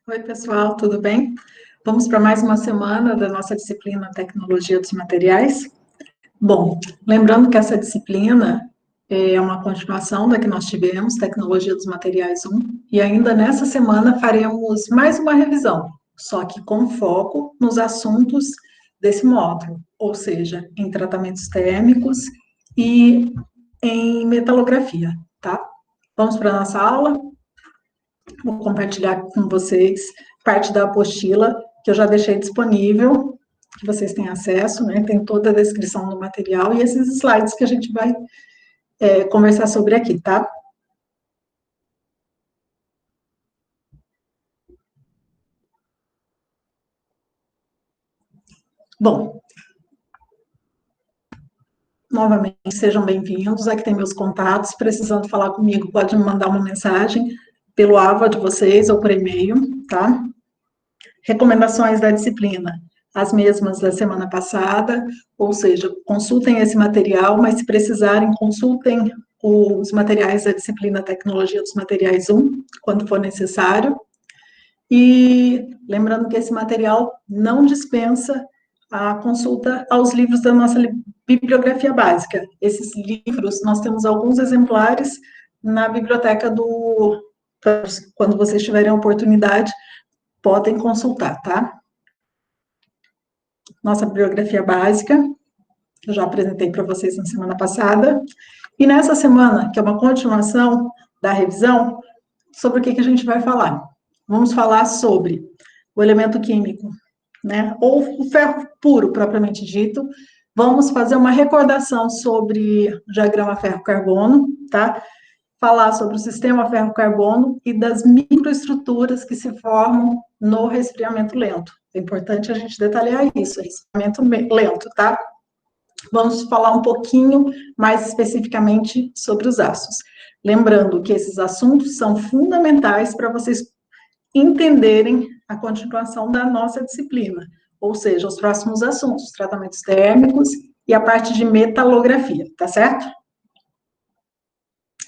Oi, pessoal, tudo bem? Vamos para mais uma semana da nossa disciplina Tecnologia dos Materiais. Bom, lembrando que essa disciplina é uma continuação da que nós tivemos, Tecnologia dos Materiais 1, e ainda nessa semana faremos mais uma revisão, só que com foco nos assuntos desse módulo, ou seja, em tratamentos térmicos e em metalografia, tá? Vamos para a nossa aula? Vou compartilhar com vocês parte da apostila que eu já deixei disponível, que vocês têm acesso, né? Tem toda a descrição do material e esses slides que a gente vai conversar sobre aqui, tá? Bom, novamente, sejam bem-vindos. Aqui tem meus contatos. Precisando falar comigo, pode me mandar uma mensagem pelo AVA de vocês ou por e-mail, tá? Recomendações da disciplina, as mesmas da semana passada, ou seja, consultem esse material, mas se precisarem, consultem os materiais da disciplina Tecnologia dos Materiais 1, quando for necessário. E lembrando que esse material não dispensa a consulta aos livros da nossa bibliografia básica. Esses livros, nós temos alguns exemplares na biblioteca do... Quando vocês tiverem a oportunidade, podem consultar, tá? Nossa bibliografia básica, eu já apresentei para vocês na semana passada. E nessa semana, que é uma continuação da revisão, sobre o que a gente vai falar? Vamos falar sobre o elemento químico, né? Ou o ferro puro, propriamente dito. Vamos fazer uma recordação sobre o diagrama ferro-carbono, tá? Falar sobre o sistema ferro-carbono e das microestruturas que se formam no resfriamento lento. É importante a gente detalhar isso, resfriamento lento, tá? Vamos falar um pouquinho mais especificamente sobre os ácidos. Lembrando que esses assuntos são fundamentais para vocês entenderem a continuação da nossa disciplina, ou seja, os próximos assuntos, tratamentos térmicos e a parte de metalografia, tá certo?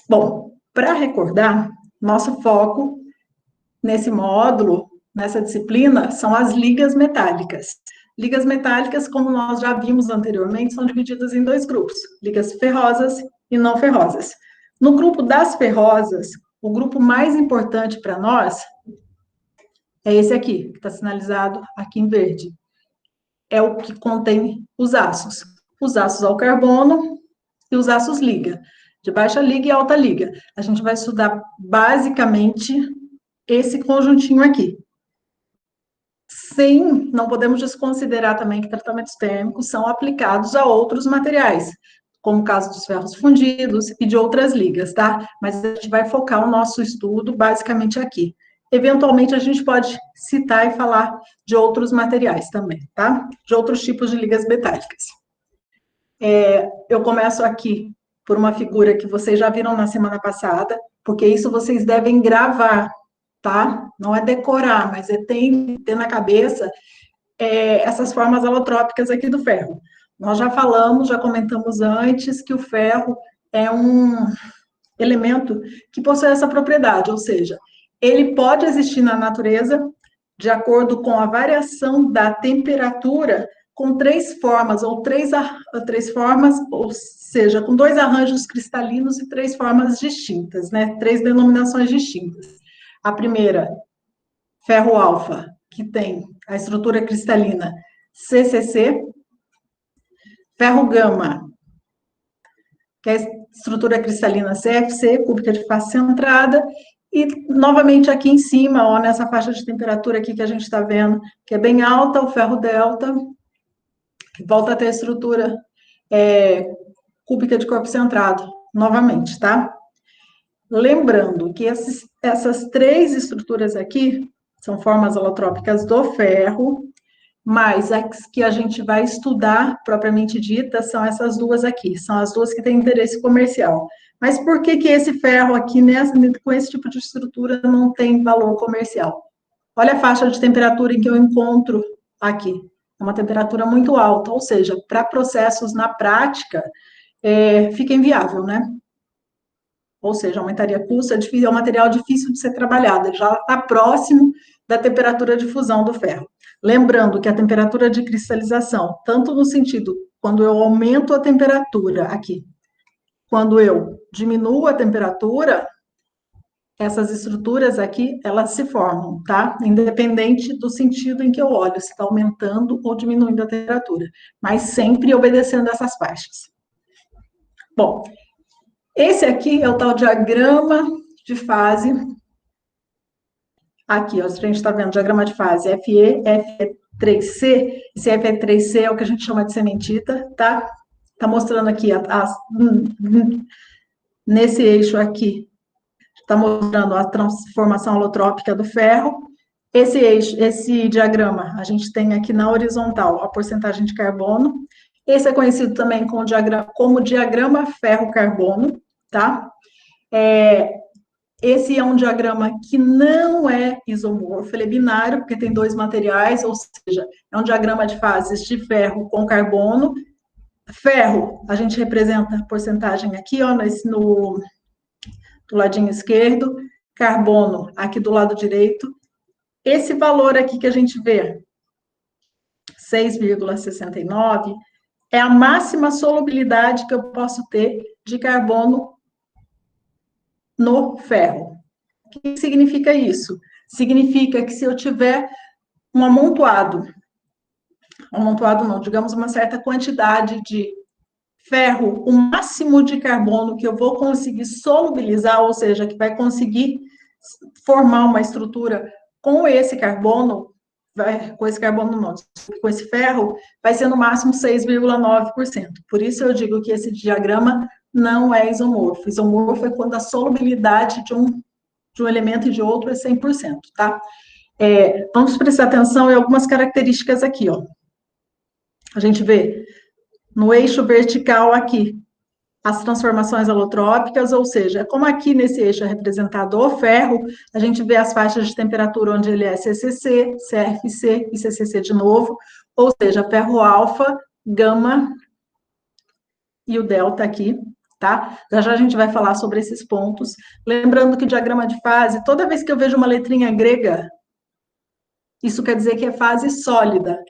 Bom, para recordar, nosso foco nesse módulo, nessa disciplina, são as ligas metálicas. Ligas metálicas, como nós já vimos anteriormente, são divididas em dois grupos, ligas ferrosas e não ferrosas. No grupo das ferrosas, o grupo mais importante para nós é esse aqui, que está sinalizado aqui em verde. É o que contém os ácidos ao carbono e os ácidos liga, de baixa liga e alta liga. A gente vai estudar basicamente esse conjuntinho aqui. Sim, não podemos desconsiderar também que tratamentos térmicos são aplicados a outros materiais, como o caso dos ferros fundidos e de outras ligas, tá? Mas a gente vai focar o nosso estudo basicamente aqui. Eventualmente, a gente pode citar e falar de outros materiais também, tá? De outros tipos de ligas metálicas. Eu começo aqui por uma figura que vocês já viram na semana passada, porque isso vocês devem gravar, tá? Não é decorar, mas é ter na cabeça essas formas alotrópicas aqui do ferro. Nós já falamos, já comentamos antes, que o ferro é um elemento que possui essa propriedade, ou seja, ele pode existir na natureza de acordo com a variação da temperatura com três formas, ou seja, com dois arranjos cristalinos e três formas distintas, né? Três denominações distintas. A primeira, ferro alfa, que tem a estrutura cristalina CCC, ferro gama, que é a estrutura cristalina CFC, cúbica de face centrada, e novamente aqui em cima, ó, nessa faixa de temperatura aqui que a gente está vendo, que é bem alta, o ferro delta, que volta a ter a estrutura cúbica de corpo centrado, novamente, tá? Lembrando que essas três estruturas aqui são formas alotrópicas do ferro, mas as que a gente vai estudar, propriamente dita, são essas duas aqui, são as duas que têm interesse comercial. Mas por que esse ferro aqui, com esse tipo de estrutura, não tem valor comercial? Olha a faixa de temperatura em que eu encontro aqui. É uma temperatura muito alta, ou seja, para processos na prática, fica inviável, né? Ou seja, aumentaria custo, é um material difícil de ser trabalhado, ele já está próximo da temperatura de fusão do ferro. Lembrando que a temperatura de cristalização, tanto no sentido quando eu aumento a temperatura aqui, quando eu diminuo a temperatura, essas estruturas aqui, elas se formam, tá? Independente do sentido em que eu olho, se está aumentando ou diminuindo a temperatura, mas sempre obedecendo essas faixas. Bom, esse aqui é o tal diagrama de fase. Aqui, ó, a gente está vendo o diagrama de fase FE, FE3C. Esse FE3C é o que a gente chama de cementita, tá? Tá mostrando aqui, nesse eixo aqui, está mostrando a transformação holotrópica do ferro. Esse diagrama, a gente tem aqui na horizontal a porcentagem de carbono. Esse é conhecido também como diagrama ferro-carbono, tá? Esse é um diagrama que não é isomorfo, ele é binário, porque tem dois materiais, ou seja, é um diagrama de fases de ferro com carbono. Ferro, a gente representa a porcentagem aqui, ó, do ladinho esquerdo, carbono aqui do lado direito. Esse valor aqui que a gente vê, 6,69, é a máxima solubilidade que eu posso ter de carbono no ferro. O que significa isso? Significa que se eu tiver um amontoado não, digamos uma certa quantidade de ferro, o máximo de carbono que eu vou conseguir solubilizar, ou seja, que vai conseguir formar uma estrutura com esse carbono, com esse ferro, vai ser no máximo 6,9%. Por isso eu digo que esse diagrama não é isomorfo. Isomorfo é quando a solubilidade de um elemento e de outro é 100%, tá? Vamos prestar atenção em algumas características aqui, ó. A gente vê no eixo vertical aqui, as transformações alotrópicas, ou seja, como aqui nesse eixo é representado o ferro, a gente vê as faixas de temperatura onde ele é CCC, CFC e CCC de novo, ou seja, ferro alfa, gama e o delta aqui, tá? Já já a gente vai falar sobre esses pontos. Lembrando que o diagrama de fase, toda vez que eu vejo uma letrinha grega, isso quer dizer que é fase sólida.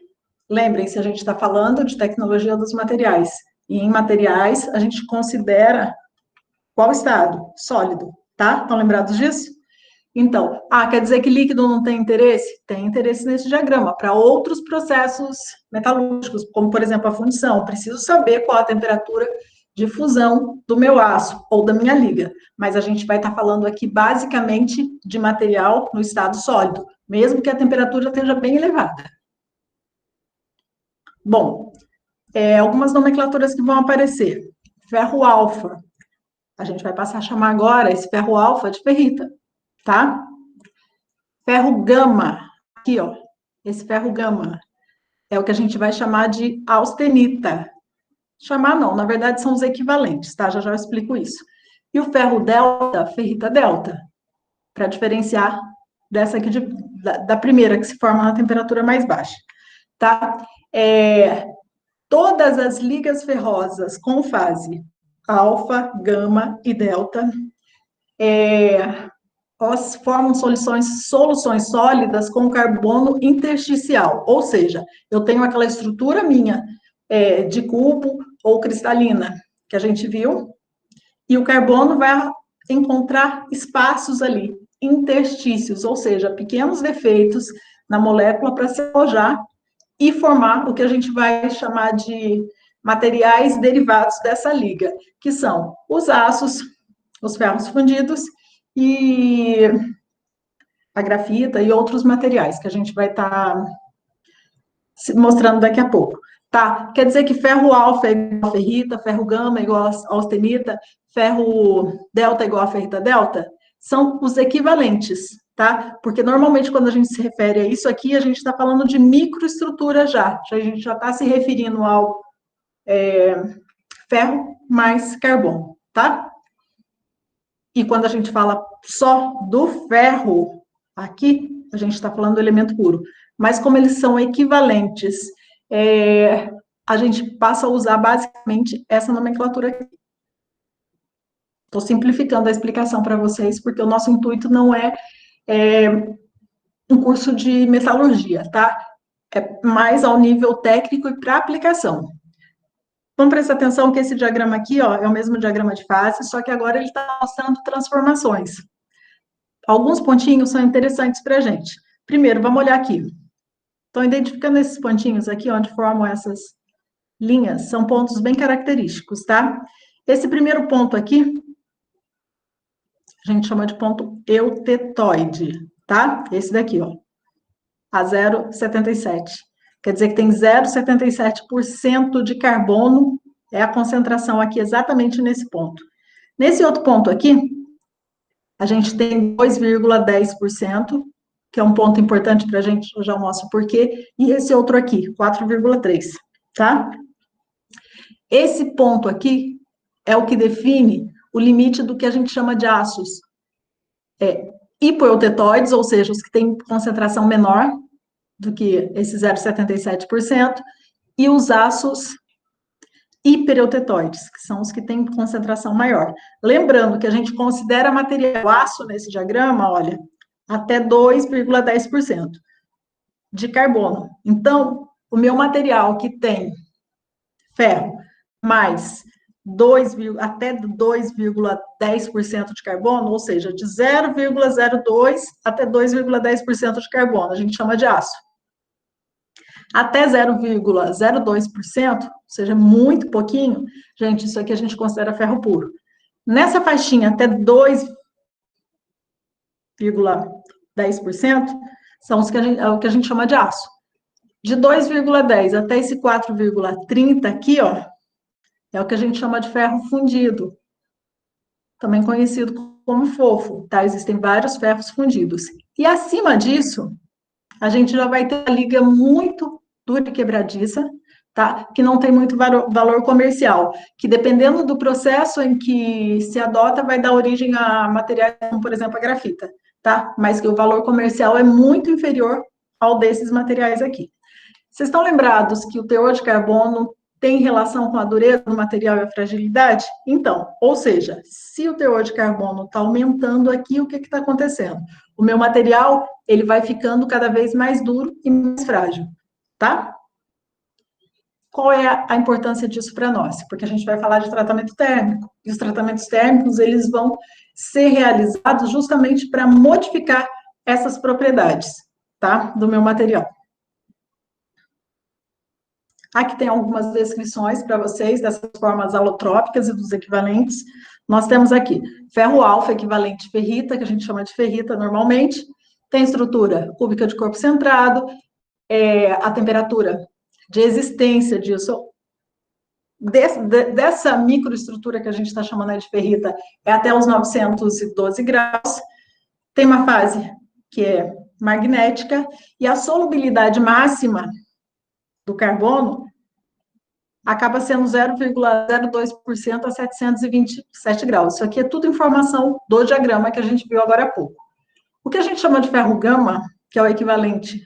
Lembrem-se, a gente está falando de tecnologia dos materiais. E em materiais, a gente considera qual estado? Sólido, tá? Estão lembrados disso? Então, quer dizer que líquido não tem interesse? Tem interesse nesse diagrama, para outros processos metalúrgicos, como, por exemplo, a fundição. Preciso saber qual a temperatura de fusão do meu aço ou da minha liga. Mas a gente vai estar falando aqui, basicamente, de material no estado sólido, mesmo que a temperatura esteja bem elevada. Bom, algumas nomenclaturas que vão aparecer. Ferro alfa. A gente vai passar a chamar agora esse ferro alfa de ferrita, tá? Ferro gama. Aqui, ó. Esse ferro gama é o que a gente vai chamar de austenita. Chamar não, na verdade são os equivalentes, tá? Já já eu explico isso. E o ferro delta, ferrita delta, para diferenciar dessa aqui da primeira, que se forma na temperatura mais baixa, tá? Todas as ligas ferrosas com fase alfa, gama e delta formam soluções sólidas com carbono intersticial, ou seja, eu tenho aquela estrutura minha de cubo ou cristalina que a gente viu, e o carbono vai encontrar espaços ali, interstícios, ou seja, pequenos defeitos na molécula para se alojar e formar o que a gente vai chamar de materiais derivados dessa liga, que são os aços, os ferros fundidos e a grafita e outros materiais que a gente vai estar mostrando daqui a pouco. Tá? Quer dizer que ferro alfa é igual a ferrita, ferro gama é igual a austenita, ferro delta é igual a ferrita delta? São os equivalentes, tá? Porque normalmente quando a gente se refere a isso aqui, a gente está falando de microestrutura já. A gente já está se referindo ao ferro mais carbono, tá? E quando a gente fala só do ferro, aqui a gente está falando do elemento puro. Mas como eles são equivalentes, a gente passa a usar basicamente essa nomenclatura aqui. Estou simplificando a explicação para vocês, porque o nosso intuito não é um curso de metalurgia, tá? É mais ao nível técnico e para aplicação. Vamos prestar atenção que esse diagrama aqui, ó, é o mesmo diagrama de fase, só que agora ele está mostrando transformações. Alguns pontinhos são interessantes para a gente. Primeiro, vamos olhar aqui. Estão identificando esses pontinhos aqui, onde formam essas linhas, são pontos bem característicos, tá? Esse primeiro ponto aqui, a gente chama de ponto eutetoide, tá? Esse daqui, ó, a 0,77. Quer dizer que tem 0,77% de carbono, é a concentração aqui exatamente nesse ponto. Nesse outro ponto aqui, a gente tem 2,10%, que é um ponto importante para a gente, eu já mostro por quê, e esse outro aqui, 4,3%, tá? Esse ponto aqui é o que define o limite do que a gente chama de ácidos hipoeutetoides, ou seja, os que têm concentração menor do que esse 0,77%, e os ácidos hipereutetoides, que são os que têm concentração maior. Lembrando que a gente considera material aço nesse diagrama, olha, até 2,10% de carbono. Então, o meu material que tem ferro mais até 2,10% de carbono, ou seja, de 0,02 até 2,10% de carbono, a gente chama de aço. Até 0,02%, ou seja, muito pouquinho, gente, isso aqui a gente considera ferro puro. Nessa faixinha até 2,10%, são os que é o que a gente chama de aço. De 2,10 até esse 4,30 aqui, ó, é o que a gente chama de ferro fundido, também conhecido como fofo, tá? Existem vários ferros fundidos. E acima disso, a gente já vai ter a liga muito dura e quebradiça, tá? Que não tem muito valor comercial, que dependendo do processo em que se adota, vai dar origem a materiais como, por exemplo, a grafita, tá? Mas que o valor comercial é muito inferior ao desses materiais aqui. Vocês estão lembrados que o teor de carbono tem relação com a dureza do material e a fragilidade? Então, ou seja, se o teor de carbono está aumentando aqui, o que está acontecendo? O meu material, ele vai ficando cada vez mais duro e mais frágil, tá? Qual é a importância disso para nós? Porque a gente vai falar de tratamento térmico, e os tratamentos térmicos, eles vão ser realizados justamente para modificar essas propriedades, tá? Do meu material. Aqui tem algumas descrições para vocês dessas formas alotrópicas e dos equivalentes. Nós temos aqui ferro alfa equivalente ferrita, que a gente chama de ferrita normalmente, tem estrutura cúbica de corpo centrado, a temperatura de existência disso, dessa microestrutura que a gente está chamando de ferrita, é até os 912 graus, tem uma fase que é magnética, e a solubilidade máxima do carbono acaba sendo 0,02% a 727 graus. Isso aqui é tudo informação do diagrama que a gente viu agora há pouco. O que a gente chama de ferro gama, que é o equivalente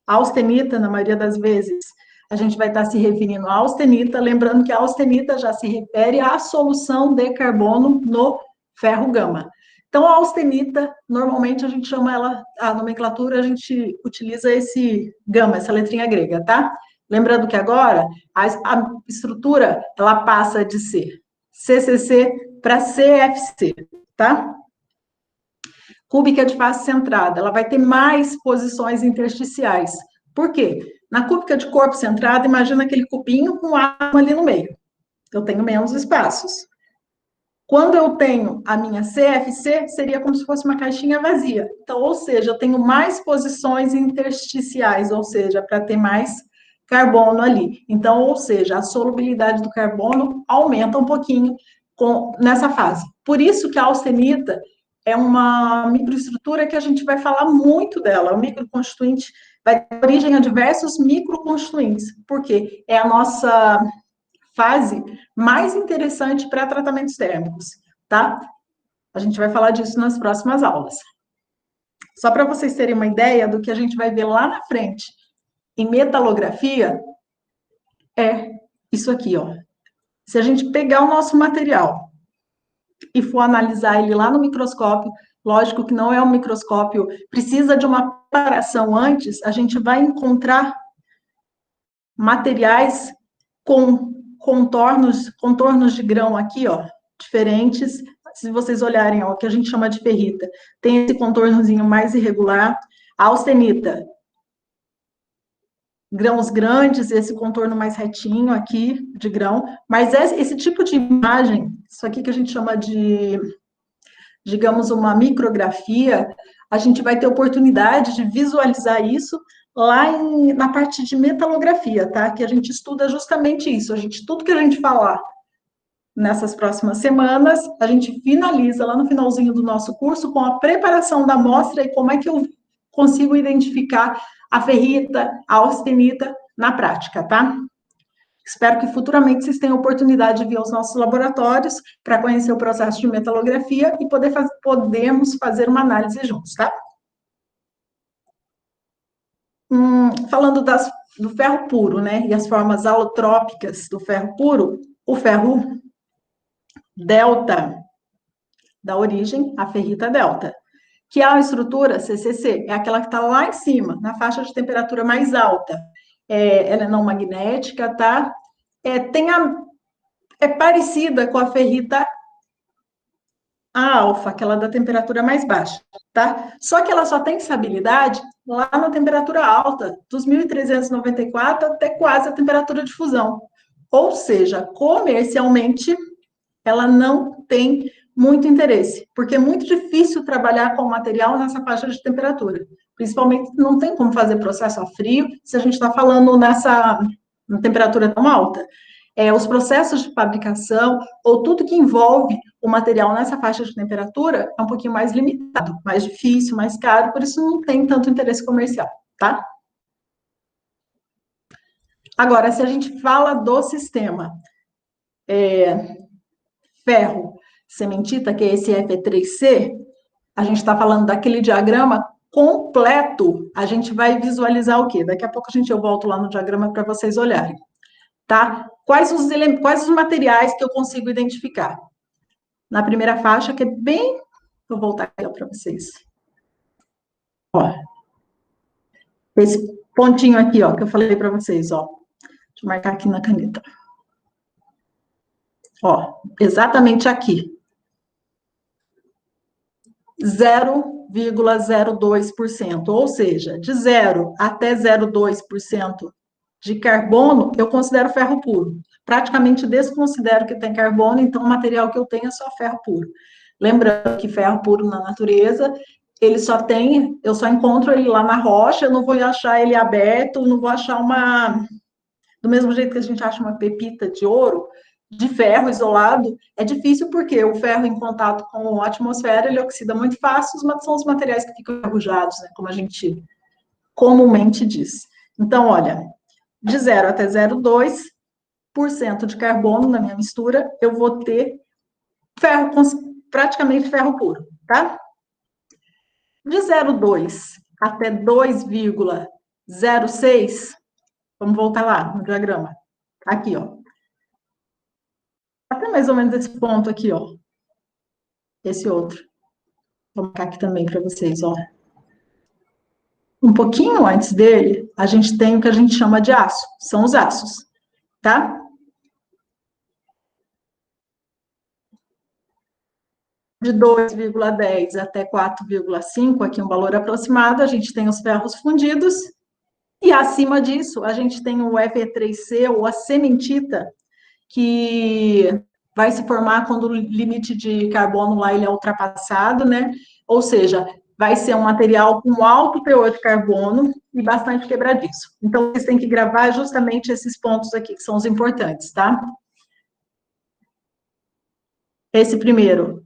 à austenita, na maioria das vezes, a gente vai estar se referindo à austenita, lembrando que a austenita já se refere à solução de carbono no ferro gama. Então, a austenita, normalmente a gente chama ela, a nomenclatura, a gente utiliza esse gama, essa letrinha grega, tá? Lembrando que agora a estrutura ela passa de ser CCC para CFC, tá? Cúbica de face centrada, ela vai ter mais posições intersticiais. Por quê? Na cúbica de corpo centrada, imagina aquele cubinho com átomo ali no meio. Eu tenho menos espaços. Quando eu tenho a minha CFC, seria como se fosse uma caixinha vazia. Então, ou seja, eu tenho mais posições intersticiais, ou seja, para ter mais carbono ali. Então, ou seja, a solubilidade do carbono aumenta um pouquinho nessa fase. Por isso que a austenita é uma microestrutura que a gente vai falar muito dela. O microconstituinte vai ter origem a diversos microconstituintes, porque é a nossa fase mais interessante para tratamentos térmicos, tá? A gente vai falar disso nas próximas aulas. Só para vocês terem uma ideia do que a gente vai ver lá na frente em metalografia, é isso aqui, ó. Se a gente pegar o nosso material e for analisar ele lá no microscópio, Lógico que não é um microscópio, precisa de uma preparação antes, a gente vai encontrar materiais com contornos de grão aqui, ó, diferentes. Se vocês olharem, ó, o que a gente chama de ferrita, tem esse contornozinho mais irregular. A austenita, grãos grandes, esse contorno mais retinho aqui de grão, mas esse tipo de imagem, isso aqui que a gente chama de, digamos, uma micrografia, a gente vai ter oportunidade de visualizar isso lá na parte de metalografia, tá? Que a gente estuda justamente isso. Tudo que a gente falar nessas próximas semanas, a gente finaliza lá no finalzinho do nosso curso com a preparação da amostra e como é que eu consigo identificar a ferrita, a austenita na prática, tá? Espero que futuramente vocês tenham oportunidade de vir aos nossos laboratórios para conhecer o processo de metalografia e podermos fazer uma análise juntos, tá? Falando do ferro puro, né, e as formas alotrópicas do ferro puro, o ferro delta da origem, a ferrita delta, que é a estrutura CCC, é aquela que está lá em cima, na faixa de temperatura mais alta. Ela é não magnética, tá? É parecida com a ferrita a alfa, aquela da temperatura mais baixa, tá? Só que ela só tem estabilidade lá na temperatura alta, dos 1394 até quase a temperatura de fusão. Ou seja, comercialmente, ela não tem muito interesse, porque é muito difícil trabalhar com material nessa faixa de temperatura. Principalmente, não tem como fazer processo a frio se a gente está falando nessa temperatura tão alta. Os processos de fabricação, ou tudo que envolve o material nessa faixa de temperatura, é um pouquinho mais limitado, mais difícil, mais caro, por isso não tem tanto interesse comercial, tá? Agora, se a gente fala do sistema ferro cementita, que é esse Fe3C, a gente está falando daquele diagrama completo. A gente vai visualizar o quê? Daqui a pouco eu volto lá no diagrama para vocês olharem, tá? Quais os materiais que eu consigo identificar? Na primeira faixa, que é bem... Vou voltar aqui para vocês. Ó, esse pontinho aqui, ó, que eu falei para vocês, ó. Deixa eu marcar aqui na caneta. Ó, exatamente aqui. 0,02%, ou seja, de 0 até 0,2% de carbono, eu considero ferro puro. Praticamente desconsidero que tem carbono, então o material que eu tenho é só ferro puro. Lembrando que ferro puro na natureza, eu só encontro ele lá na rocha, eu não vou achar ele aberto, não vou achar do mesmo jeito que a gente acha uma pepita de ouro, de ferro isolado, é difícil porque o ferro em contato com a atmosfera, ele oxida muito fácil, mas são os materiais que ficam enferrujados, né, como a gente comumente diz. Então, olha, de 0 até 0,2% de carbono na minha mistura, eu vou ter ferro, praticamente ferro puro, tá? De 0,2 até 2,06, vamos voltar lá no diagrama. Aqui, ó. Até mais ou menos esse ponto aqui, ó. Esse outro. Vou marcar aqui também para vocês, ó. Um pouquinho antes dele, a gente tem o que a gente chama de aço. São os aços, tá? De 2,10 até 4,5, aqui um valor aproximado, a gente tem os ferros fundidos. E acima disso, a gente tem o Fe3C, ou a cementita, que vai se formar quando o limite de carbono lá ele é ultrapassado, né? Ou seja, vai ser um material com alto teor de carbono e bastante quebradiço. Então, vocês têm que gravar justamente esses pontos aqui, que são os importantes, tá? Esse primeiro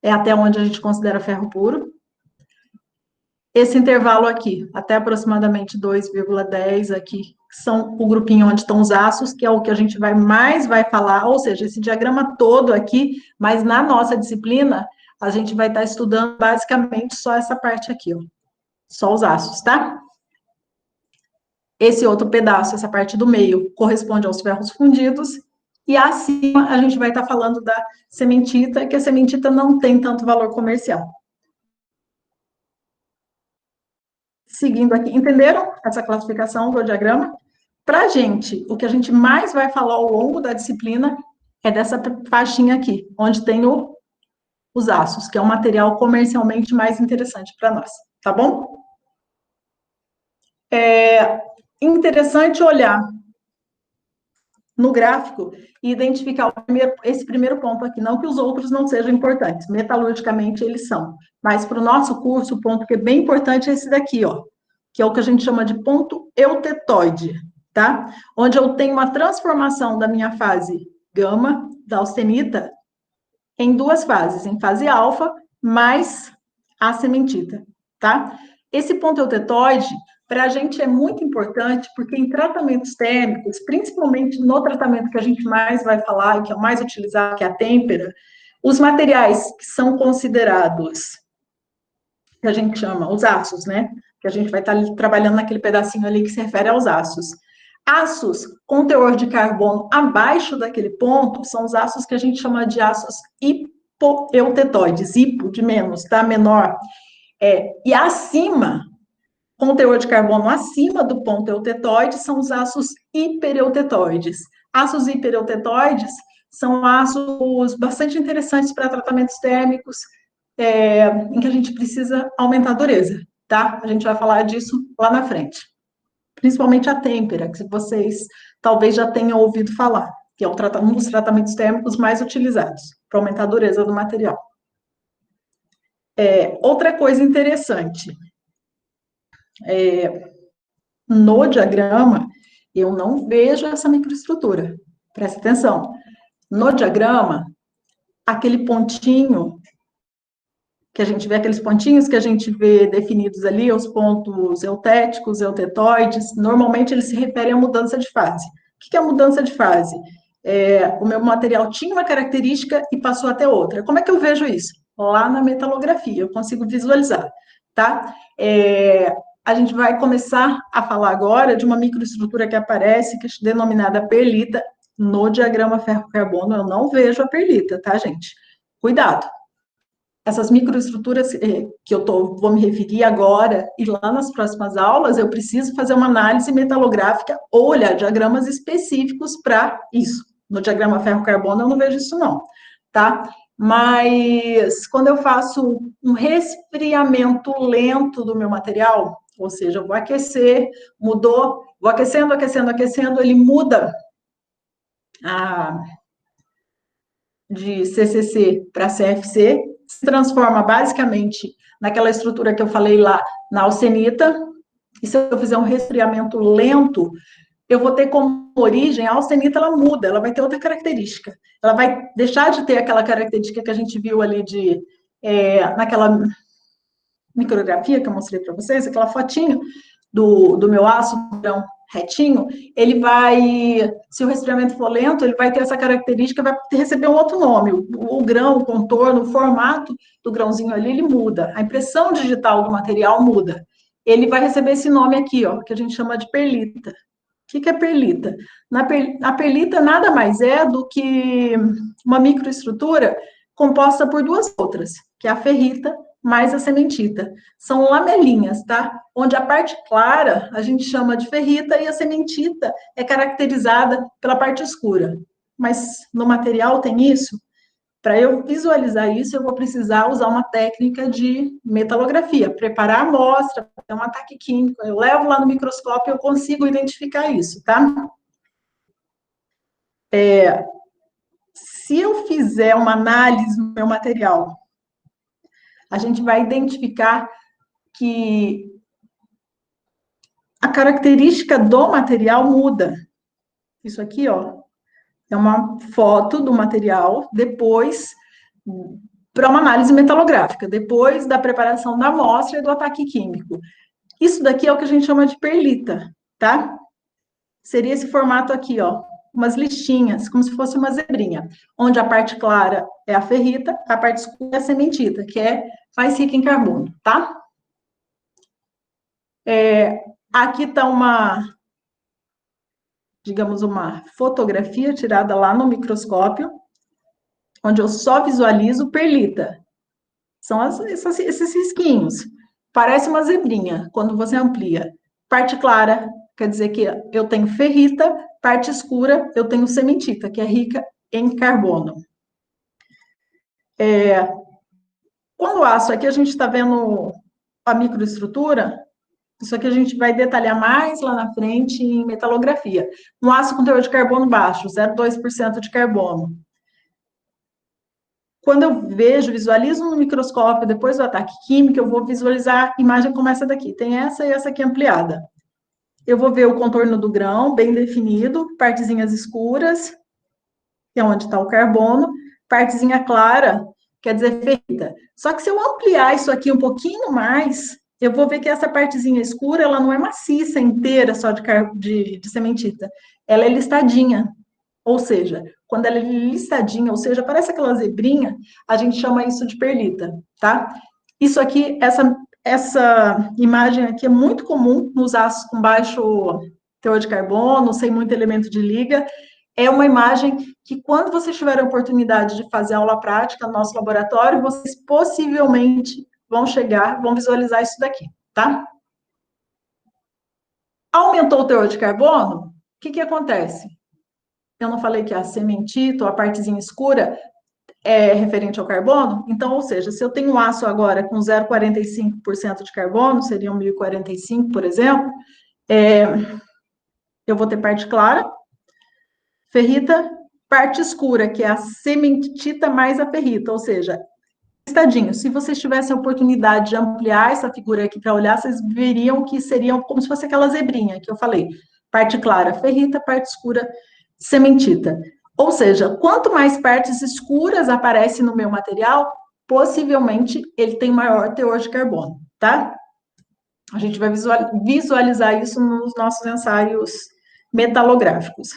é até onde a gente considera ferro puro. Esse intervalo aqui, até aproximadamente 2,10 aqui, são o grupinho onde estão os aços, que é o que a gente mais vai falar, ou seja, esse diagrama todo aqui, mas na nossa disciplina, a gente vai estar estudando basicamente só essa parte aqui, ó. Só os aços, tá? Esse outro pedaço, essa parte do meio, corresponde aos ferros fundidos, E acima a gente vai estar falando da cementita, que a cementita não tem tanto valor comercial. Seguindo aqui, entenderam essa classificação do diagrama? Para a gente, o que a gente mais vai falar ao longo da disciplina é dessa faixinha aqui, onde tem os aços, que é o material comercialmente mais interessante para nós, tá bom? É interessante olhar no gráfico e identificar esse primeiro ponto aqui, não que os outros não sejam importantes, metalurgicamente eles são, mas para o nosso curso, o ponto que é bem importante é esse daqui, ó, que é o que a gente chama de ponto eutetoide, tá? Onde eu tenho uma transformação da minha fase gama, da austenita, em duas fases, em fase alfa mais a cementita, tá? Esse ponto eutetoide, para a gente é muito importante, porque em tratamentos térmicos, principalmente no tratamento que a gente mais vai falar, e que é o mais utilizado, que é a têmpera, os materiais que são considerados, que a gente chama, os aços, né? Que a gente vai estar trabalhando naquele pedacinho ali que se refere aos aços. Aços com teor de carbono abaixo daquele ponto são os aços que a gente chama de aços hipoeutetoides, hipo de menos, tá? Menor. E acima, com teor de carbono acima do ponto eutetoide, são os aços hipereutetoides. Aços hipereutetoides são aços bastante interessantes para tratamentos térmicos, em que a gente precisa aumentar a dureza, tá? A gente vai falar disso lá na frente. Principalmente a têmpera, que vocês talvez já tenham ouvido falar, que é um dos tratamentos térmicos mais utilizados para aumentar a dureza do material. Outra coisa interessante, no diagrama, eu não vejo essa microestrutura. Presta atenção. No diagrama, aquele pontinho que a gente vê, aqueles pontinhos que a gente vê definidos ali, os pontos eutéticos, eutetoides, normalmente eles se referem à mudança de fase. O que é a mudança de fase? O meu material tinha uma característica e passou a ter outra. Como é que eu vejo isso? Lá na metalografia, eu consigo visualizar, tá? A gente vai começar a falar agora de uma microestrutura que aparece, que é denominada perlita. No diagrama ferro-carbono, eu não vejo a perlita, tá, gente? Cuidado. Essas microestruturas que eu vou me referir agora e lá nas próximas aulas, eu preciso fazer uma análise metalográfica ou olhar diagramas específicos para isso. No diagrama ferro-carbono eu não vejo isso não, tá? Mas quando eu faço um resfriamento lento do meu material, ou seja, eu vou aquecer, mudou, vou aquecendo, aquecendo, aquecendo, ele muda de CCC para CFC, se transforma basicamente naquela estrutura que eu falei lá, na austenita, e se eu fizer um resfriamento lento, eu vou ter como origem, a austenita ela muda, ela vai ter outra característica. Ela vai deixar de ter aquela característica que a gente viu ali naquela micrografia que eu mostrei para vocês, aquela fotinho do meu aço retinho, ele vai, se o resfriamento for lento, ele vai ter essa característica, vai receber um outro nome. O grão, o contorno, o formato do grãozinho ali, ele muda. A impressão digital do material muda. Ele vai receber esse nome aqui, ó, que a gente chama de perlita. O que é perlita? A perlita nada mais é do que uma microestrutura composta por duas outras, que é a ferrita mais a cementita. São lamelinhas, tá? Onde a parte clara a gente chama de ferrita e a cementita é caracterizada pela parte escura. Mas no material tem isso? Para eu visualizar isso, eu vou precisar usar uma técnica de metalografia, preparar a amostra, fazer um ataque químico, eu levo lá no microscópio e eu consigo identificar isso, tá? Se eu fizer uma análise do meu material, a gente vai identificar que a característica do material muda. Isso aqui, ó, é uma foto do material depois para uma análise metalográfica, depois da preparação da amostra e do ataque químico. Isso daqui é o que a gente chama de perlita, tá? Seria esse formato aqui, ó, umas listinhas, como se fosse uma zebrinha, onde a parte clara é a ferrita, a parte escura é a cementita, que é mais rica em carbono, tá? Aqui está digamos, uma fotografia tirada lá no microscópio, onde eu só visualizo perlita. São esses risquinhos. Parece uma zebrinha quando você amplia. Parte clara quer dizer que eu tenho ferrita, parte escura eu tenho cementita, que é rica em carbono. Quando o aço, aqui a gente está vendo a microestrutura, isso aqui a gente vai detalhar mais lá na frente em metalografia. Um aço com teor de carbono baixo, 0,2% de carbono. Quando eu vejo, visualizo no microscópio, depois do ataque químico, eu vou visualizar imagem como essa daqui. Tem essa e essa aqui ampliada. Eu vou ver o contorno do grão, bem definido, partezinhas escuras, que é onde está o carbono, partezinha clara, quer dizer ferrita. Só que se eu ampliar isso aqui um pouquinho mais, eu vou ver que essa partezinha escura, ela não é maciça inteira só de cementita. Ela é listadinha. Ou seja, quando ela é listadinha, ou seja, parece aquela zebrinha, a gente chama isso de perlita, tá? Isso aqui, essa imagem aqui é muito comum nos aços com baixo teor de carbono, sem muito elemento de liga. É uma imagem que, quando vocês tiverem a oportunidade de fazer aula prática no nosso laboratório, vocês possivelmente vão visualizar isso daqui, tá? Aumentou o teor de carbono, o que acontece? Eu não falei que a cementita, ou a partezinha escura, é referente ao carbono? Então, ou seja, se eu tenho um aço agora com 0,45% de carbono, seriam 1045, por exemplo, eu vou ter parte clara, ferrita, parte escura, que é a cementita mais a ferrita, ou seja, listadinho. Se vocês tivessem a oportunidade de ampliar essa figura aqui para olhar, vocês veriam que seriam como se fosse aquela zebrinha que eu falei. Parte clara, ferrita, parte escura, cementita. Ou seja, quanto mais partes escuras aparecem no meu material, possivelmente ele tem maior teor de carbono, tá? A gente vai visualizar isso nos nossos ensaios metalográficos.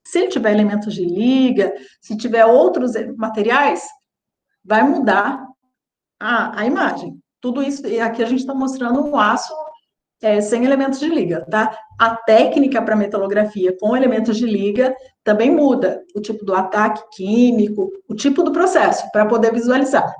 Se ele tiver elementos de liga, se tiver outros materiais, vai mudar a imagem. Tudo isso, e aqui a gente está mostrando um aço sem elementos de liga, tá? A técnica para metalografia com elementos de liga também muda o tipo do ataque químico, o tipo do processo, para poder visualizar.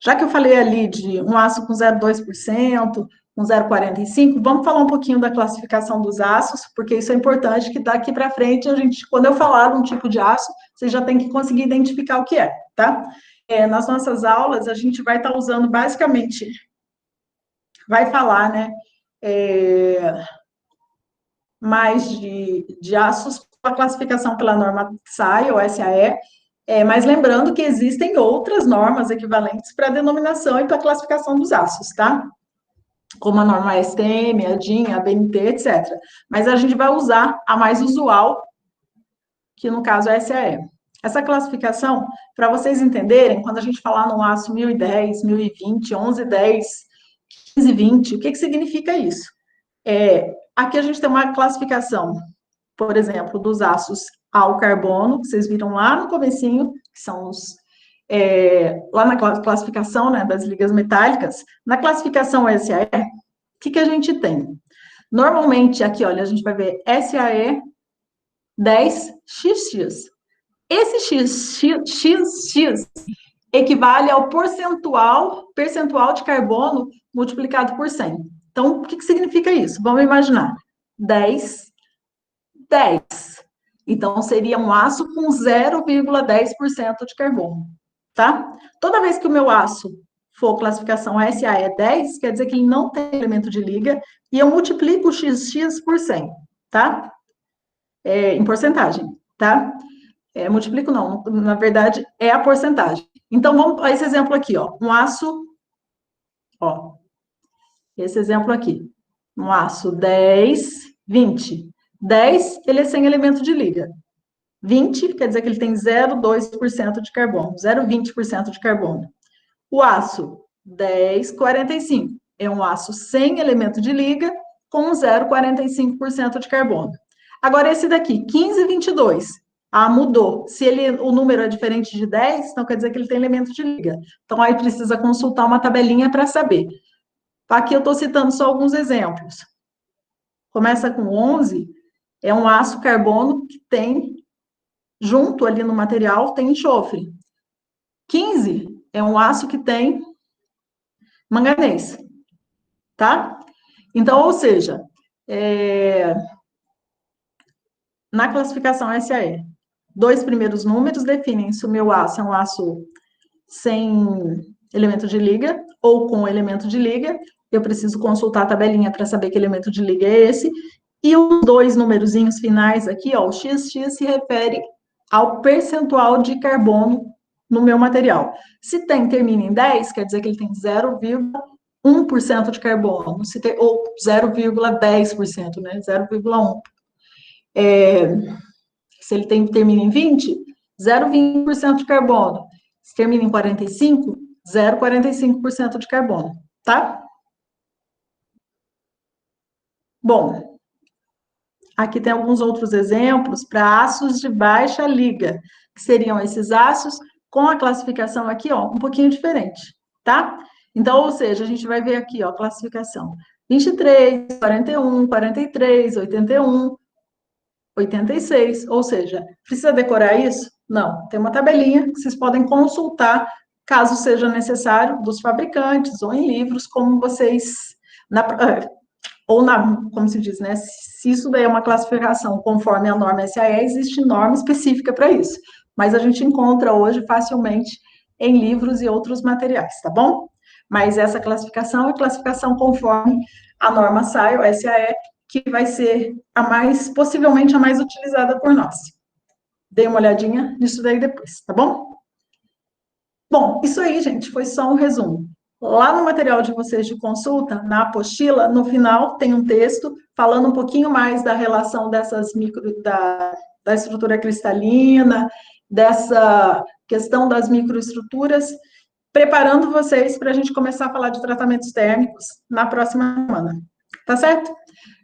Já que eu falei ali de um aço com 0,2%, com 0,45%, vamos falar um pouquinho da classificação dos aços, porque isso é importante, que daqui para frente, quando eu falar de um tipo de aço, você já tem que conseguir identificar o que é, tá? Nas nossas aulas, a gente vai estar usando basicamente, vai falar, né, mais de aços com a classificação pela norma SAE ou SAE, mas lembrando que existem outras normas equivalentes para a denominação e para a classificação dos aços, tá? Como a norma STM, a DIN, a BNT, etc. Mas a gente vai usar a mais usual, que no caso é a SAE. Essa classificação, para vocês entenderem, quando a gente falar no aço 1010, 1020, 1110, 1520, o que significa isso? Aqui a gente tem uma classificação, por exemplo, dos aços ao carbono, que vocês viram lá no comecinho, que são os, lá na classificação, né, das ligas metálicas. Na classificação SAE, o que a gente tem? Normalmente, aqui, olha, a gente vai ver SAE 10XX. Esse XX equivale ao percentual de carbono multiplicado por 100. Então, o que significa isso? Vamos imaginar. 10. Então, seria um aço com 0,10% de carbono, tá? Toda vez que o meu aço for classificação SAE 10, quer dizer que ele não tem elemento de liga, e eu multiplico o XX por 100, tá? Em porcentagem, tá? Multiplico não, na verdade, é a porcentagem. Então, vamos a esse exemplo aqui, ó. Um aço, ó. Esse exemplo aqui. Um aço 10, 20. 10, ele é sem elemento de liga. 20 quer dizer que ele tem 0,2% de carbono, 0,20% de carbono. O aço 1045 é um aço sem elemento de liga com 0,45% de carbono. Agora esse daqui, 1522, mudou. Se o número é diferente de 10, então quer dizer que ele tem elemento de liga. Então aí precisa consultar uma tabelinha para saber. Aqui eu estou citando só alguns exemplos. começa com 11, é um aço carbono que tem, junto ali no material, tem enxofre. 15 é um aço que tem manganês, tá? Então, ou seja, na classificação SAE, 2 primeiros números definem se o meu aço é um aço sem elemento de liga ou com elemento de liga. Eu preciso consultar a tabelinha para saber que elemento de liga é esse. E os 2 numerozinhos finais aqui, ó, o XX se refere ao percentual de carbono no meu material. Se termina em 10, quer dizer que ele tem 0,1% de carbono, ou 0,10%, né? 0,1%. Se ele termina em 20, 0,20% de carbono. Se termina em 45, 0,45% de carbono, tá? Bom, aqui tem alguns outros exemplos para aços de baixa liga, que seriam esses aços com a classificação aqui, ó, um pouquinho diferente, tá? Então, ou seja, a gente vai ver aqui, ó, classificação 23, 41, 43, 81, 86, ou seja, precisa decorar isso? Não, tem uma tabelinha que vocês podem consultar, caso seja necessário, dos fabricantes, ou em livros, como vocês, como se diz, né, se isso daí é uma classificação conforme a norma SAE, existe norma específica para isso, mas a gente encontra hoje facilmente em livros e outros materiais, tá bom? Mas essa classificação é classificação conforme a norma SAE, ou SAE, que vai ser possivelmente a mais utilizada por nós. Dê uma olhadinha nisso daí depois, tá bom? Bom, isso aí, gente, foi só um resumo. Lá no material de vocês de consulta, na apostila, no final tem um texto falando um pouquinho mais da relação da estrutura cristalina, dessa questão das microestruturas, preparando vocês para a gente começar a falar de tratamentos térmicos na próxima semana. Tá certo?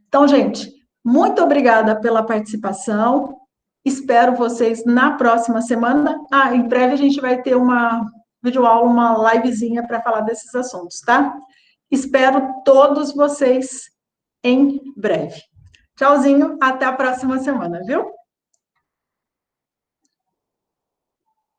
Então, gente, muito obrigada pela participação. Espero vocês na próxima semana. Em breve a gente vai ter uma videoaula, uma livezinha para falar desses assuntos, tá? Espero todos vocês em breve. Tchauzinho, até a próxima semana, viu?